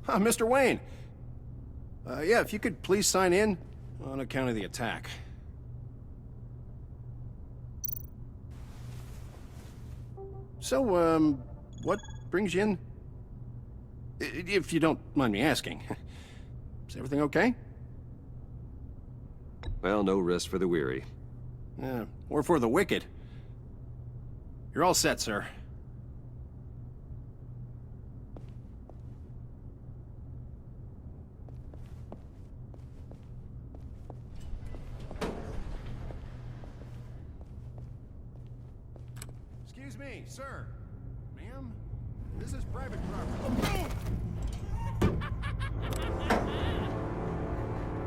Mr. Wayne. Yeah, if you could please sign in on account of the attack. So, what brings you in? If you don't mind me asking. Is everything okay? Well, no rest for the weary. Or for the wicked. You're all set, sir. Excuse me, sir. Ma'am? This is private property.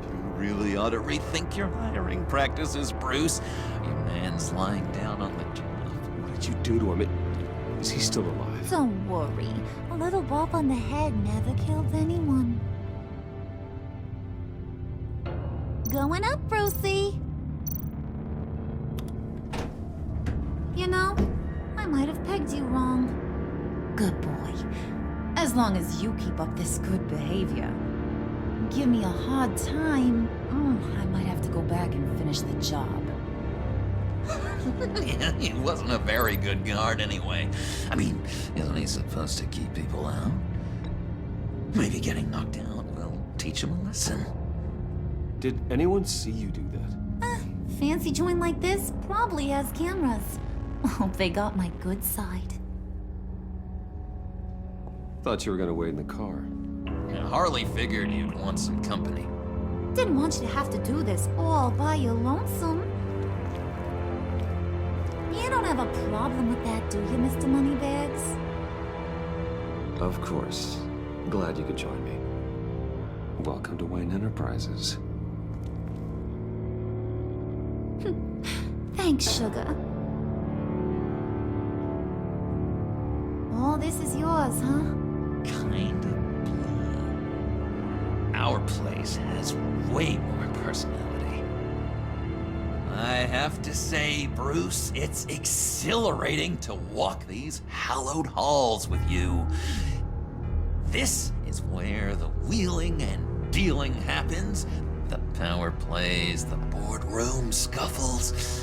You really ought to rethink your hiring practices, Bruce. Your man's lying down on the job. What did you do to him? Is he still alive? Don't worry. A little bump on the head never killed anyone. Going up, Brucey. You know, I might have pegged you wrong. Good boy. As long as you keep up this good behavior. Give me a hard time, I might have to go back and finish the job. Yeah, he wasn't a very good guard anyway. I mean, isn't he supposed to keep people out? Maybe getting knocked out will teach him a lesson. Did anyone see you do that? Fancy joint like this probably has cameras. Hope they got my good side. Thought you were gonna wait in the car. And Harley figured you'd want some company. Didn't want you to have to do this all by your lonesome. You don't have a problem with that, do you, Mr. Moneybags? Of course. Glad you could join me. Welcome to Wayne Enterprises. Thanks, sugar. All this is yours, huh? Kind of blue. Our place has way more personality. I have to say, Bruce, it's exhilarating to walk these hallowed halls with you. This is where the wheeling and dealing happens, the power plays, the boardroom scuffles.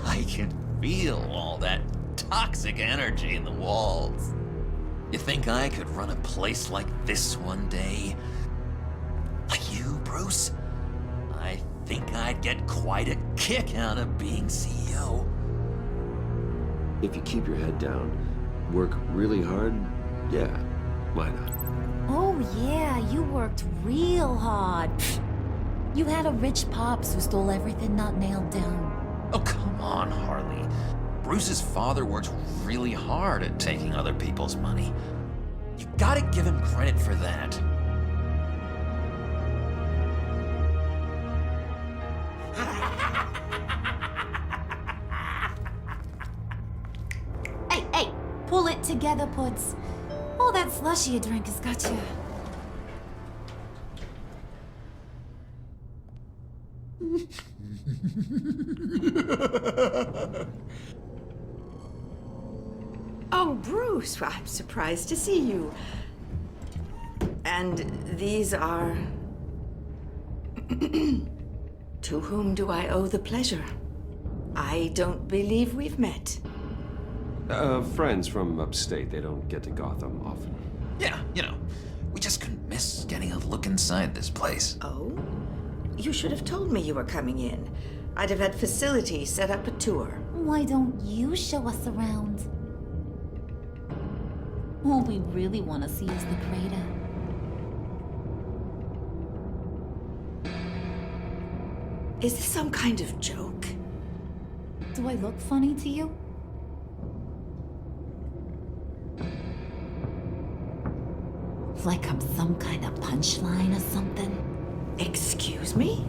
I can feel all that toxic energy in the walls. You think I could run a place like this one day? Like you, Bruce? I think I'd get quite a kick out of being CEO. If you keep your head down, work really hard, yeah, why not? Oh yeah, you worked real hard. You had a rich pops who stole everything not nailed down. Oh, come on, Harley. Bruce's father worked really hard at taking other people's money. You gotta give him credit for that. Hey, pull it together, Puds. All that slushy you drink has got you. Oh, Bruce, I'm surprised to see you. And these are... To whom do I owe the pleasure? I don't believe we've met. Friends from upstate. They don't get to Gotham often. Yeah, you know, we just couldn't miss getting a look inside this place. Oh? You should have told me you were coming in. I'd have had facilities set up a tour. Why don't you show us around? All we really want to see is the crater. Is this some kind of joke? Do I look funny to you? Like I'm some kind of punchline or something? Excuse me?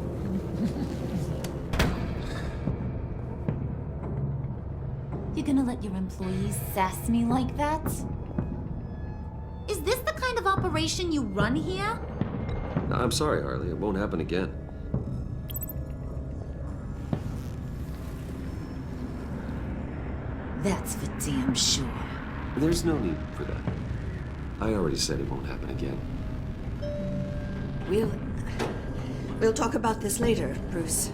You gonna let your employees sass me like that? Is this the kind of operation you run here? I'm sorry, Harley. It won't happen again. That's for damn sure. There's no need for that. I already said it won't happen again. We'll talk about this later, Bruce.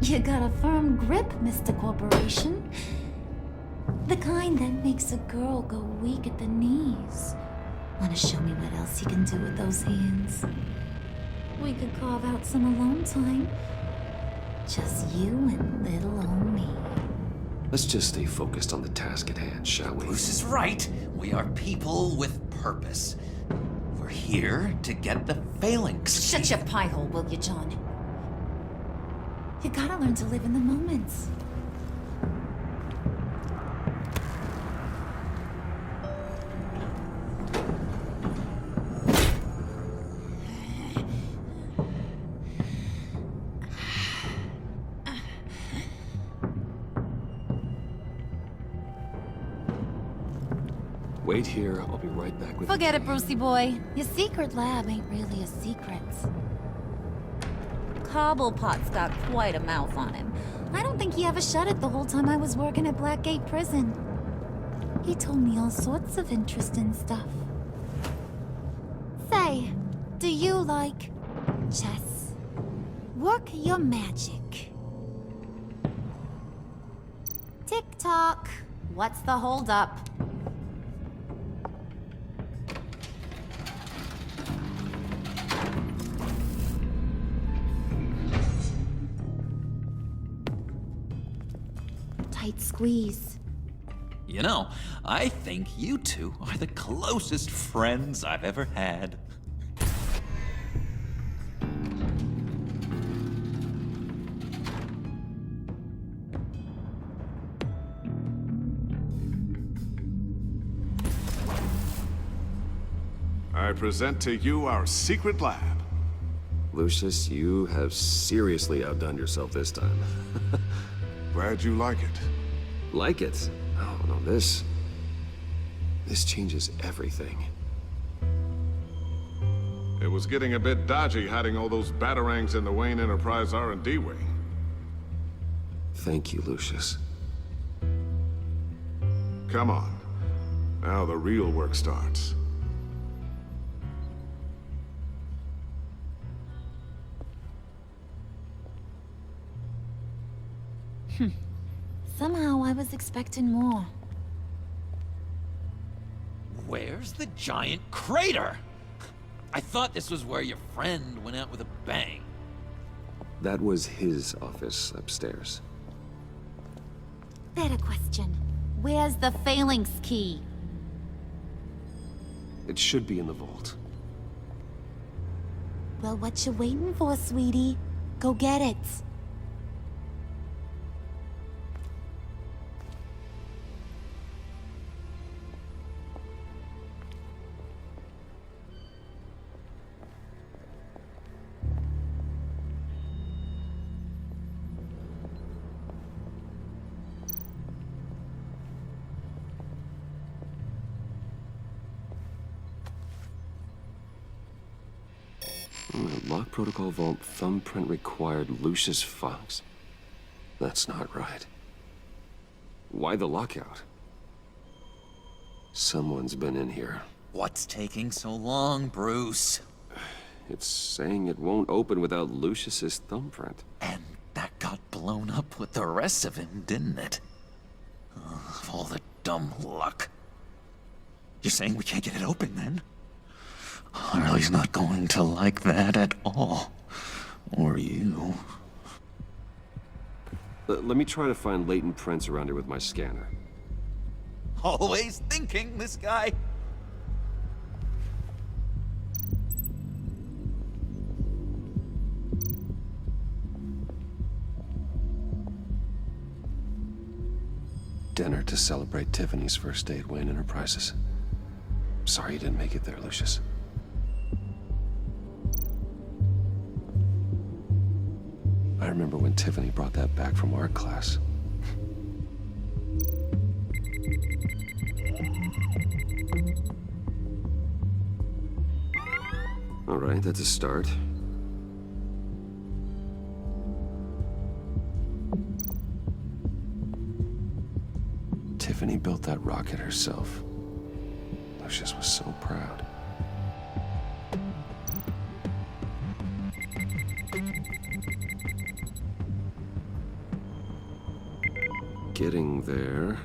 You got a firm grip, Mr. Corporation. The kind that makes a girl go weak at the knees. Wanna show me what else you can do with those hands? We could carve out some alone time. Just you and little old me. Let's just stay focused on the task at hand, shall we? Bruce is right. We are people with purpose. We're here to get the phalanx. Shut your pie hole, will you, John? You gotta learn to live in the moments. Wait here, I'll be right back with Forget it, Brucey boy. Your secret lab ain't really a secret. Cobblepot's got quite a mouth on him. I don't think he ever shut it the whole time I was working at Blackgate Prison. He told me all sorts of interesting stuff. Say, do you like chess? Work your magic. Tick-tock. What's the holdup? Tight squeeze. You know, I think you two are the closest friends I've ever had. I present to you our secret lab. Lucius, you have seriously outdone yourself this time. Glad you like it. Like it? Oh, no, this changes everything. It was getting a bit dodgy hiding all those batarangs in the Wayne Enterprise R&D wing. Thank you, Lucius. Come on. Now the real work starts. Somehow I was expecting more. Where's the giant crater? I thought this was where your friend went out with a bang. That was his office upstairs. Better question. Where's the phalanx key? It should be in the vault. Well, what you waiting for, sweetie? Go get it. Lock protocol vault thumbprint required Lucius Fox. That's not right. Why the lockout? Someone's been in here. What's taking so long, Bruce? It's saying it won't open without Lucius's thumbprint. And that got blown up with the rest of him, didn't it? Of all the dumb luck. You're saying we can't get it open, then? Harley's not going to like that at all. Or you. Let me try to find latent prints around here with my scanner. Always thinking, this guy. Dinner to celebrate Tiffany's first day at Wayne Enterprises. Sorry you didn't make it there, Lucius. I remember when Tiffany brought that back from art class. All right, that's a start. Tiffany built that rocket herself. Lucius was so proud. Getting there.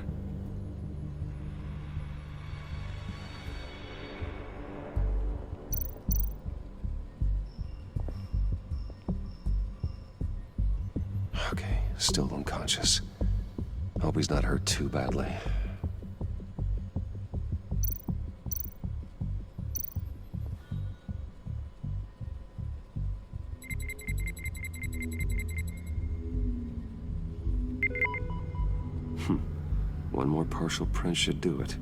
Okay, still unconscious. Hope he's not hurt too badly. One more partial print should do it.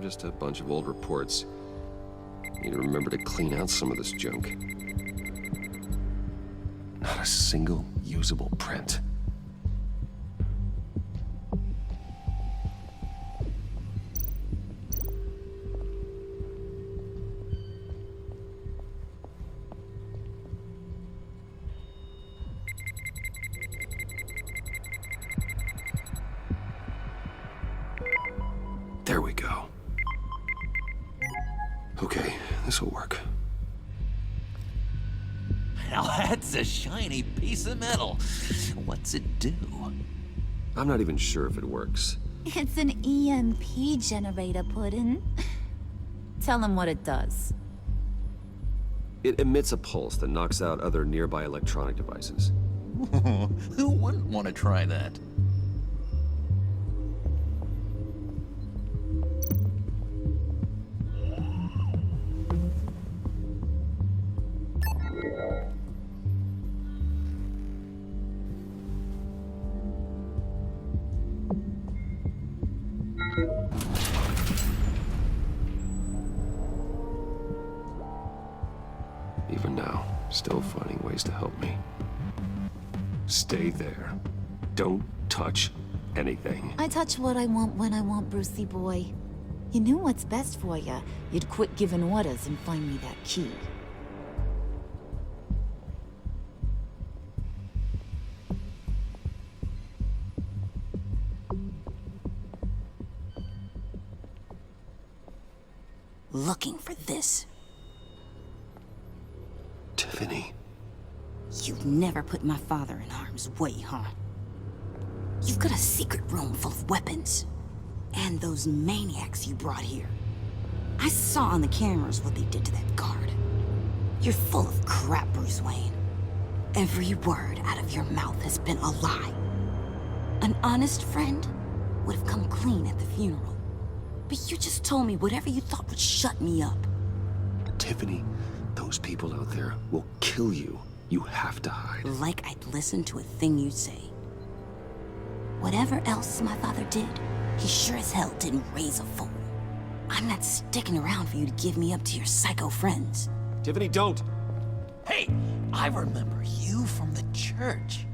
Just a bunch of old reports. Need to remember to clean out some of this junk. Not a single usable print. There we go. Okay, this'll work. Now that's a shiny piece of metal. What's it do? I'm not even sure if it works. It's an EMP generator, Puddin'. Tell him what it does. It emits a pulse that knocks out other nearby electronic devices. Who wouldn't want to try that? Even now, still finding ways to help me. Stay there. Don't touch anything. I touch what I want when I want, Brucey boy. You knew what's best for you. You'd quit giving orders and find me that key. Looking for this. Tiffany. You've never put my father in harm's way, huh? You've got a secret room full of weapons. And those maniacs you brought here. I saw on the cameras what they did to that guard. You're full of crap, Bruce Wayne. Every word out of your mouth has been a lie. An honest friend would have come clean at the funeral. But you just told me whatever you thought would shut me up. Tiffany, those people out there will kill you. You have to hide. Like I'd listen to a thing you say. Whatever else my father did, he sure as hell didn't raise a fool. I'm not sticking around for you to give me up to your psycho friends. Tiffany, don't! Hey, I remember you from the church.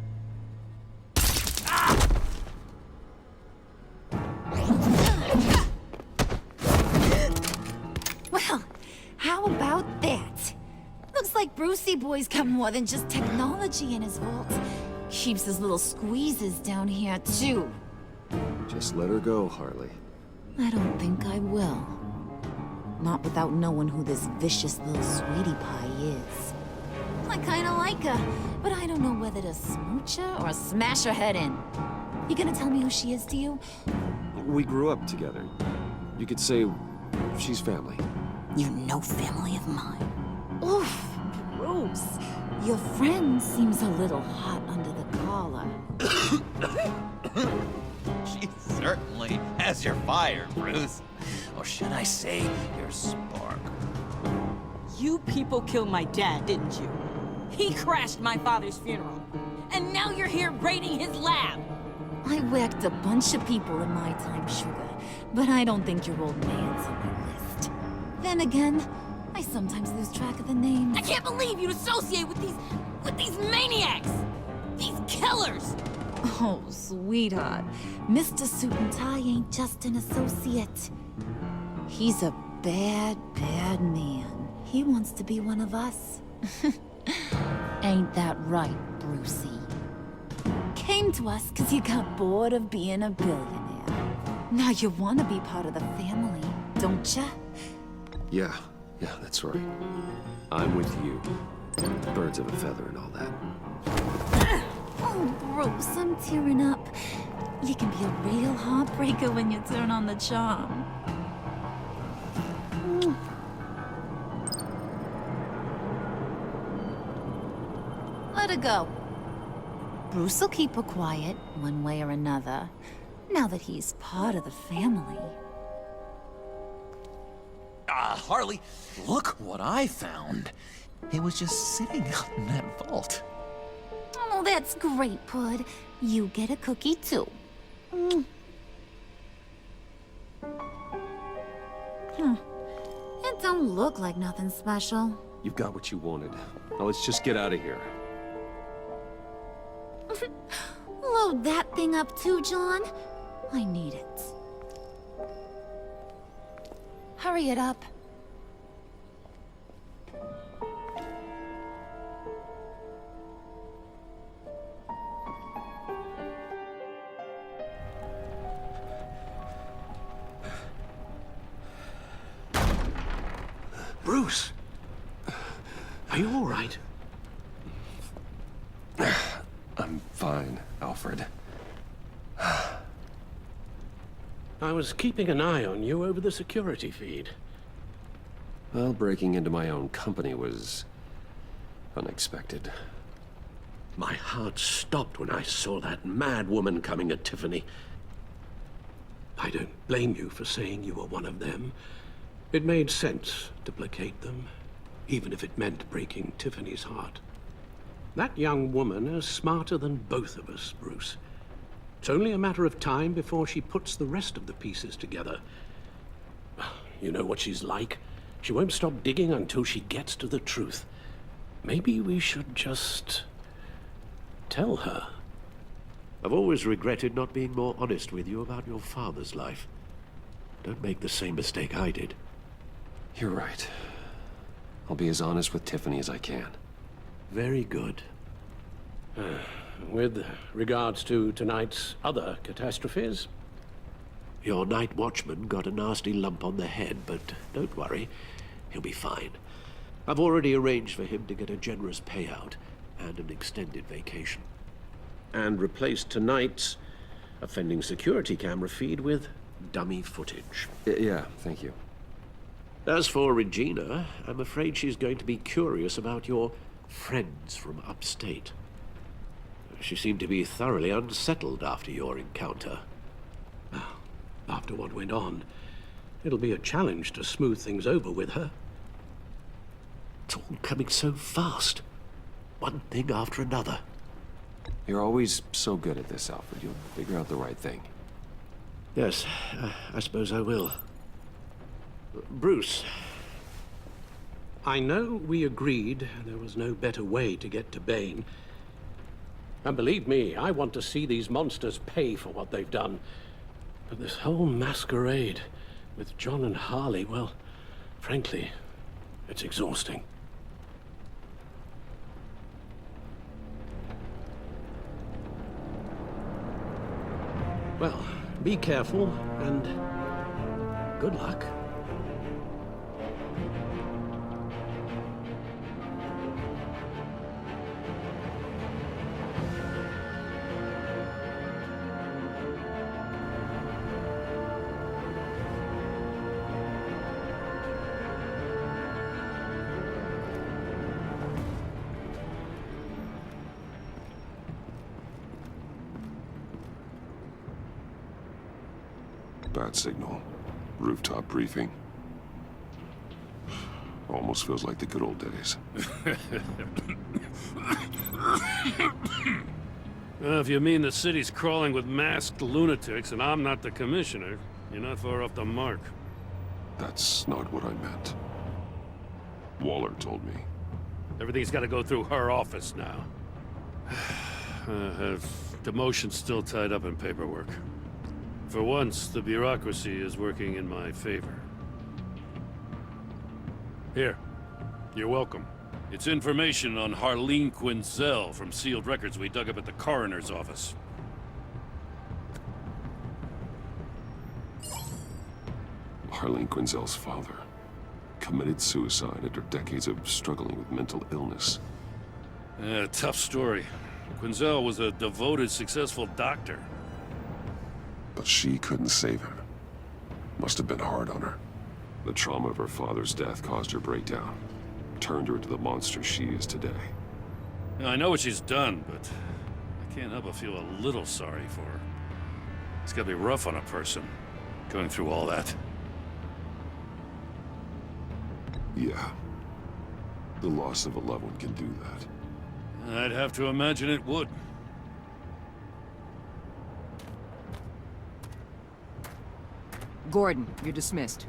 Well, how about that? Looks like Brucey boy's got more than just technology in his vault. Keeps his little squeezes down here, too. Just let her go, Harley. I don't think I will. Not without knowing who this vicious little sweetie pie is. I kinda like her, but I don't know whether to smooch her or smash her head in. You gonna tell me who she is to you? We grew up together. You could say she's family. You're no family of mine. Oof, Bruce. Your friend seems a little hot under the collar. She certainly has your fire, Bruce. Or should I say, your spark. You people killed my dad, didn't you? He crashed my father's funeral. And now you're here raiding his lab. I whacked a bunch of people in my time, sugar, but I don't think your old man's on my list. Then again, I sometimes lose track of the names. I can't believe you'd associate with these maniacs! These killers! Oh, sweetheart. Mr. Suit and Tie ain't just an associate. He's a bad, bad man. He wants to be one of us. Ain't that right, Brucey? Came to us because you got bored of being a billionaire. Now you want to be part of the family, don't ya? Yeah, that's right. I'm with you. Birds of a feather and all that. Oh, Bruce, I'm tearing up. You can be a real heartbreaker when you turn on the charm. Let her go. Bruce will keep her quiet, one way or another, now that he's part of the family. Harley, look what I found. It was just sitting out in that vault. Oh, that's great, Pud. You get a cookie, too. It don't look like nothing special. You've got what you wanted. Now let's just get out of here. Load that thing up too, John. I need it. Hurry it up. Bruce! Are you all right? I'm fine, Alfred. I was keeping an eye on you over the security feed. Well, breaking into my own company was unexpected. My heart stopped when I saw that mad woman coming at Tiffany. I don't blame you for saying you were one of them. It made sense to placate them, even if it meant breaking Tiffany's heart. That young woman is smarter than both of us, Bruce. It's only a matter of time before she puts the rest of the pieces together. You know what she's like. She won't stop digging until she gets to the truth. Maybe we should just tell her. I've always regretted not being more honest with you about your father's life. Don't make the same mistake I did. You're right. I'll be as honest with Tiffany as I can. Very good. With regards to tonight's other catastrophes? Your night watchman got a nasty lump on the head, but don't worry. He'll be fine. I've already arranged for him to get a generous payout and an extended vacation. And replaced tonight's offending security camera feed with dummy footage. Yeah, thank you. As for Regina, I'm afraid she's going to be curious about your friends from upstate. She seemed to be thoroughly unsettled after your encounter. Well, after what went on, it'll be a challenge to smooth things over with her. It's all coming so fast. One thing after another. You're always so good at this, Alfred. You'll figure out the right thing. Yes, I suppose I will. Bruce, I know we agreed there was no better way to get to Bane. And believe me, I want to see these monsters pay for what they've done. But this whole masquerade with John and Harley, well, frankly, it's exhausting. Well, be careful and good luck. Bad signal. Rooftop briefing. Almost feels like the good old days. Well, if you mean the city's crawling with masked lunatics and I'm not the commissioner, you're not far off the mark. That's not what I meant. Waller told me. Everything's got to go through her office now. Demotion's still tied up in paperwork. For once, the bureaucracy is working in my favor. Here. You're welcome. It's information on Harleen Quinzel from sealed records we dug up at the coroner's office. Harleen Quinzel's father committed suicide after decades of struggling with mental illness. Yeah, tough story. Quinzel was a devoted, successful doctor. But she couldn't save him. Must have been hard on her. The trauma of her father's death caused her breakdown. Turned her into the monster she is today. Now, I know what she's done, but I can't help but feel a little sorry for her. It's gotta be rough on a person, going through all that. Yeah. The loss of a loved one can do that. I'd have to imagine it would. Gordon, you're dismissed.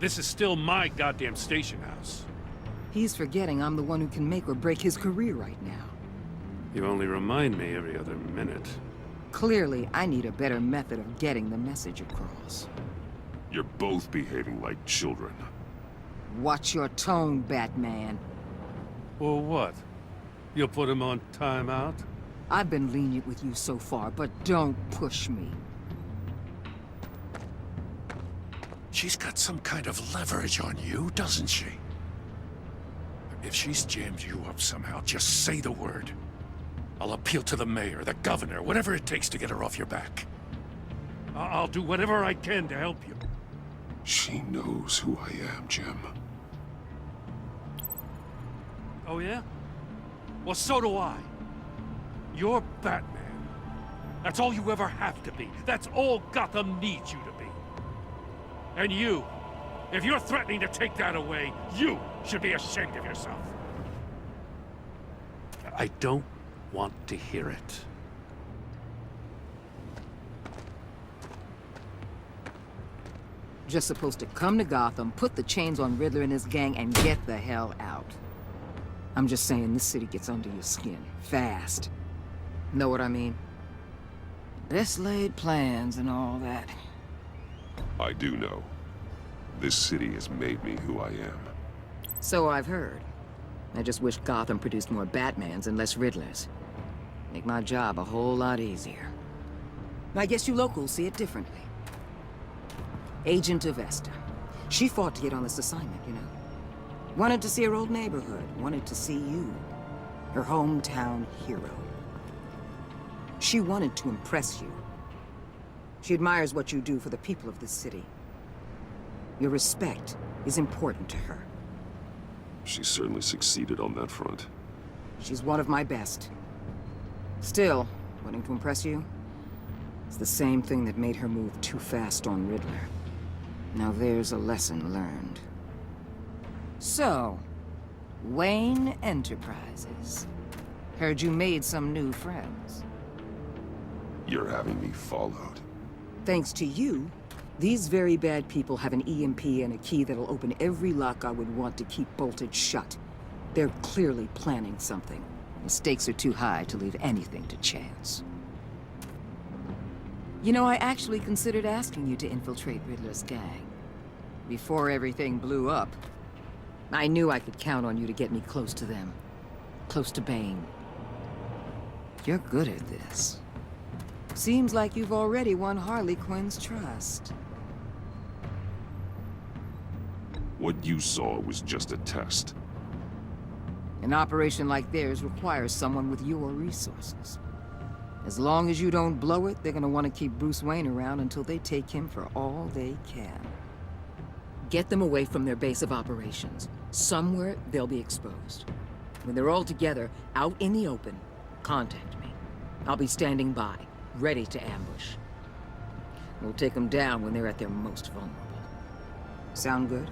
This is still my goddamn station house. He's forgetting I'm the one who can make or break his career right now. You only remind me every other minute. Clearly, I need a better method of getting the message across. You're both behaving like children. Watch your tone, Batman. Or what? You'll put him on timeout? I've been lenient with you so far, but don't push me. She's got some kind of leverage on you, doesn't she? If she's jammed you up somehow, just say the word. I'll appeal to the mayor, the governor, whatever it takes to get her off your back. I'll do whatever I can to help you. She knows who I am, Jim. Oh yeah? Well, so do I. You're Batman. That's all you ever have to be. That's all Gotham needs you to be. And you, if you're threatening to take that away, you should be ashamed of yourself. I don't want to hear it. Just supposed to come to Gotham, put the chains on Riddler and his gang, and get the hell out. I'm just saying, this city gets under your skin. Fast. Know what I mean? Best laid plans and all that. I do know. This city has made me who I am. So I've heard. I just wish Gotham produced more Batmans and less Riddlers. Make my job a whole lot easier. I guess you locals see it differently. Agent Avesta. She fought to get on this assignment, you know. Wanted to see her old neighborhood. Wanted to see you. Her hometown hero. She wanted to impress you. She admires what you do for the people of this city. Your respect is important to her. She certainly succeeded on that front. She's one of my best. Still, wanting to impress you? It's the same thing that made her move too fast on Riddler. Now there's a lesson learned. So, Wayne Enterprises. Heard you made some new friends. You're having me followed. Thanks to you, these very bad people have an EMP and a key that'll open every lock I would want to keep bolted shut. They're clearly planning something. The stakes are too high to leave anything to chance. You know, I actually considered asking you to infiltrate Riddler's gang. Before everything blew up, I knew I could count on you to get me close to them. Close to Bane. You're good at this. Seems like you've already won Harley Quinn's trust. What you saw was just a test. An operation like theirs requires someone with your resources. As long as you don't blow it, they're gonna want to keep Bruce Wayne around until they take him for all they can. Get them away from their base of operations. Somewhere they'll be exposed. When they're all together, out in the open, contact me. I'll be standing by, ready to ambush. We'll take them down when they're at their most vulnerable. Sound good?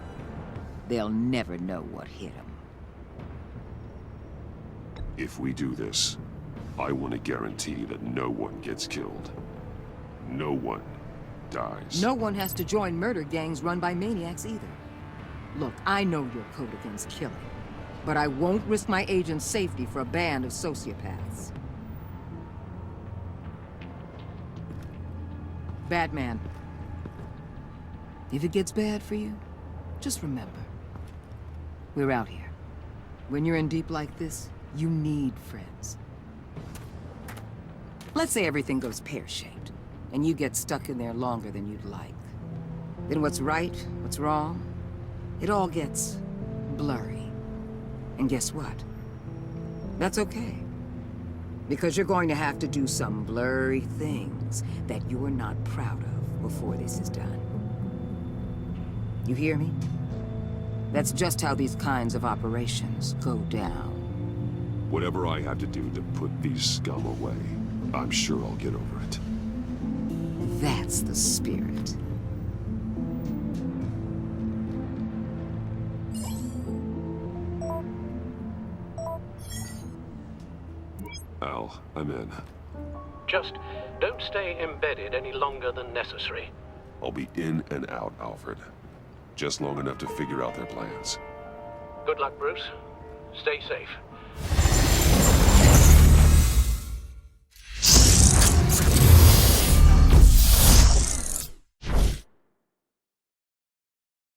They'll never know what hit them. If we do this, I want to guarantee that no one gets killed. No one dies. No one has to join murder gangs run by maniacs either. Look, I know your code against killing, but I won't risk my agent's safety for a band of sociopaths. Batman. If it gets bad for you, just remember, We're out here. When you're in deep like this, you need friends. Let's say everything goes pear-shaped, and you get stuck in there longer than you'd like. Then what's right, what's wrong, it all gets blurry. And guess what? That's okay. Because you're going to have to do some blurry things that you're not proud of before this is done. You hear me? That's just how these kinds of operations go down. Whatever I have to do to put these scum away, I'm sure I'll get over it. That's the spirit. Al, I'm in. Just don't stay embedded any longer than necessary. I'll be in and out, Alfred. Just long enough to figure out their plans. Good luck, Bruce. Stay safe.